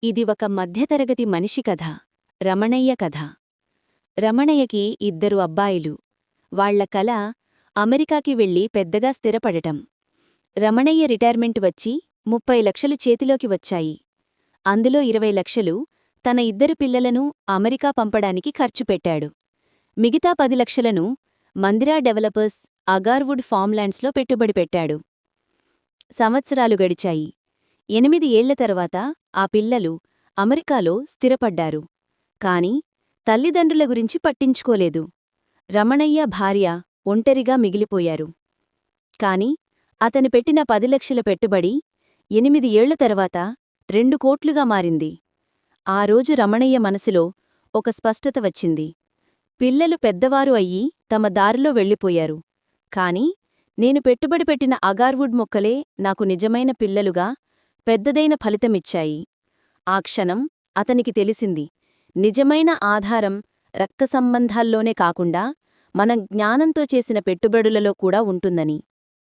ఇది ఒక మధ్యతరగతి మనిషి కథ. రమణయ్య కథ. రమణయ్యకి 2 అబ్బాయిలు. వాళ్ల కల అమెరికాకి వెళ్లి పెద్దగా స్థిరపడటం. రమణయ్య రిటైర్మెంట్ వచ్చి 30 లక్షలు చేతిలోకి వచ్చాయి. అందులో 20 లక్షలు తన 2 పిల్లలను అమెరికా పంపడానికి ఖర్చు పెట్టాడు. మిగతా 10 లక్షలను మందిరా డెవలపర్స్ అగార్వుడ్ ఫార్మ్లాండ్స్లో పెట్టుబడి పెట్టాడు. సంవత్సరాలు గడిచాయి. 8 ఏళ్ల తర్వాత ఆ పిల్లలు అమెరికాలో స్థిరపడ్డారు. కాని తల్లిదండ్రుల గురించి పట్టించుకోలేదు. రమణయ్య భార్య ఒంటరిగా మిగిలిపోయారు. కాని అతను పెట్టిన 10 లక్షల పెట్టుబడి 8 ఏళ్ల తర్వాత 2 కోట్లుగా మారింది. ఆ రోజు రమణయ్య మనసులో ఒక స్పష్టత వచ్చింది. పిల్లలు పెద్దవారు అయ్యి తమ దారిలో వెళ్ళిపోయారు. కాని నేను పెట్టుబడి పెట్టిన అగార్వుడ్ మొక్కలే నాకు నిజమైన పిల్లలుగా పెద్దదైన ఫలితమిచ్చాయి. ఆ క్షణం అతనికి తెలిసింది, నిజమైన ఆధారం రక్త సంబంధాల్లోనే కాకుండా మన జ్ఞానంతో చేసిన పెట్టుబడులలో కూడా ఉంటుందని.